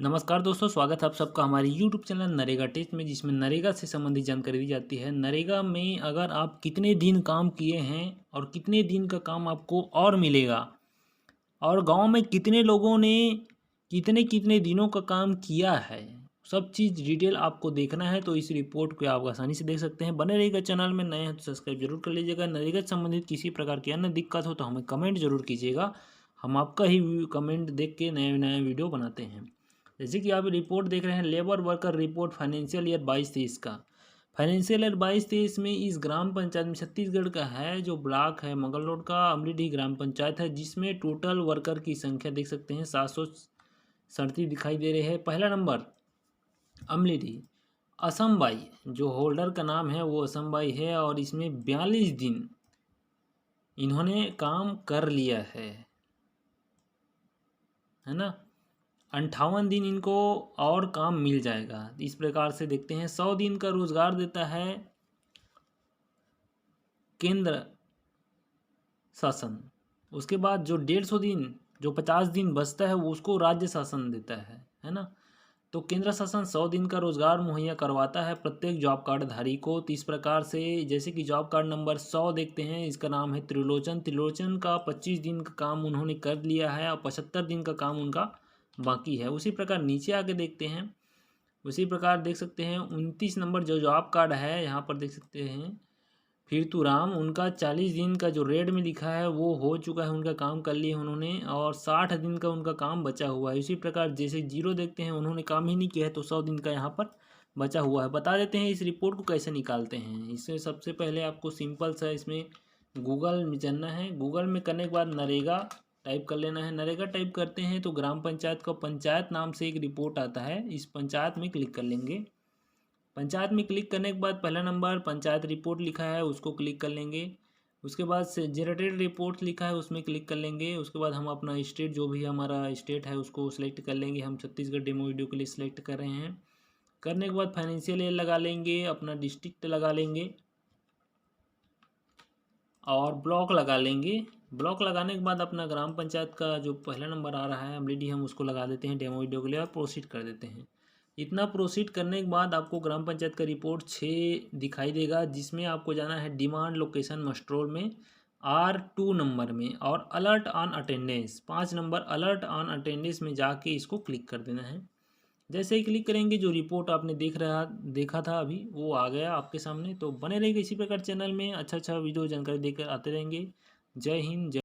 नमस्कार दोस्तों, स्वागत है आप सबका हमारे YouTube चैनल नरेगा टिप्स में, जिसमें नरेगा से संबंधित जानकारी दी जाती है। नरेगा में अगर आप कितने दिन काम किए हैं और कितने दिन का काम आपको और मिलेगा, और गांव में कितने लोगों ने कितने कितने दिनों का काम किया है, सब चीज़ डिटेल आपको देखना है तो इस रिपोर्ट को आप आसानी से देख सकते हैं। बने रहिएगा, चैनल में नए हैं तो सब्सक्राइब जरूर कर लीजिएगा। नरेगा से संबंधित किसी प्रकार की अन्य दिक्कत हो तो हमें कमेंट जरूर कीजिएगा, हम आपका ही कमेंट देख के नए नए वीडियो बनाते हैं। जैसे कि आप रिपोर्ट देख रहे हैं, labour worker report financial year 22-23 का। फाइनेंशियल ईयर 22-23 में इस ग्राम पंचायत में, छत्तीसगढ़ का है, जो ब्लॉक है मंगल रोड का, अमलीडीह ग्राम पंचायत है, जिसमें टोटल वर्कर की संख्या देख सकते हैं 737 दिखाई दे रहे हैं। पहला नंबर अमलीडीह असम बाई, जो होल्डर का नाम है वो असम बाई है, और इसमें 42 दिन इन्होंने काम कर लिया है ना। 58 दिन इनको और काम मिल जाएगा। इस प्रकार से देखते हैं, 100 दिन का रोजगार देता है केंद्र शासन। उसके बाद जो 150 दिन, जो 50 दिन बचता है, वो उसको राज्य शासन देता है ना। तो केंद्र शासन 100 दिन का रोजगार मुहैया करवाता है प्रत्येक जॉब कार्ड धारी को। तो इस प्रकार से, जैसे कि जॉब कार्ड नंबर 100 देखते हैं, इसका नाम है त्रिलोचन। त्रिलोचन का 25 दिन का काम उन्होंने कर लिया है और 75 दिन का काम उनका बाकी है। उसी प्रकार नीचे आके देखते हैं, उसी प्रकार देख सकते हैं 29 नंबर जो जॉब कार्ड है, यहाँ पर देख सकते हैं फिर तू राम, उनका 40 दिन का जो रेड में लिखा है वो हो चुका है, उनका काम कर लिए उन्होंने, और 60 दिन का उनका काम बचा हुआ है। इसी प्रकार जैसे जीरो देखते हैं, उन्होंने काम ही नहीं किया है, तो 100 दिन का यहाँ पर बचा हुआ है। बता देते हैं इस रिपोर्ट को कैसे निकालते हैं। इससे सबसे पहले आपको सिंपल सा इसमें गूगल में जाना है। गूगल में करने के बाद नरेगा टाइप कर लेना है। नरेगा टाइप करते हैं तो ग्राम पंचायत का पंचायत नाम से एक रिपोर्ट आता है, इस पंचायत में क्लिक कर लेंगे। पंचायत में क्लिक करने के बाद पहला नंबर पंचायत रिपोर्ट लिखा है, उसको क्लिक कर लेंगे। उसके बाद से जनरेटेड रिपोर्ट लिखा है, उसमें क्लिक कर लेंगे। उसके बाद हम अपना स्टेट, जो भी हमारा स्टेट है, उसको सिलेक्ट कर लेंगे। हम छत्तीसगढ़ डेमो वीडियो के लिए सिलेक्ट कर रहे हैं। करने के बाद फाइनेंशियल ईयर लगा लेंगे, अपना डिस्ट्रिक्ट लगा लेंगे और ब्लॉक लगा लेंगे। ब्लॉक लगाने के बाद अपना ग्राम पंचायत का जो पहला नंबर आ रहा है अमलीडीह, हम उसको लगा देते हैं डेमो वीडियो के लिए और प्रोसीड कर देते हैं। इतना प्रोसीड करने के बाद आपको ग्राम पंचायत का रिपोर्ट 6 दिखाई देगा, जिसमें आपको जाना है डिमांड लोकेशन मस्ट्रोल में R2 नंबर में, और alert on attendance 5 number alert on attendance में जाके इसको क्लिक कर देना है। जैसे ही क्लिक करेंगे, जो रिपोर्ट आपने देखा था अभी, वो आ गया आपके सामने। तो बने रहेंगे इसी प्रकार चैनल में, अच्छा अच्छा वीडियो जानकारी देकर आते रहेंगे। जय हिंद, जय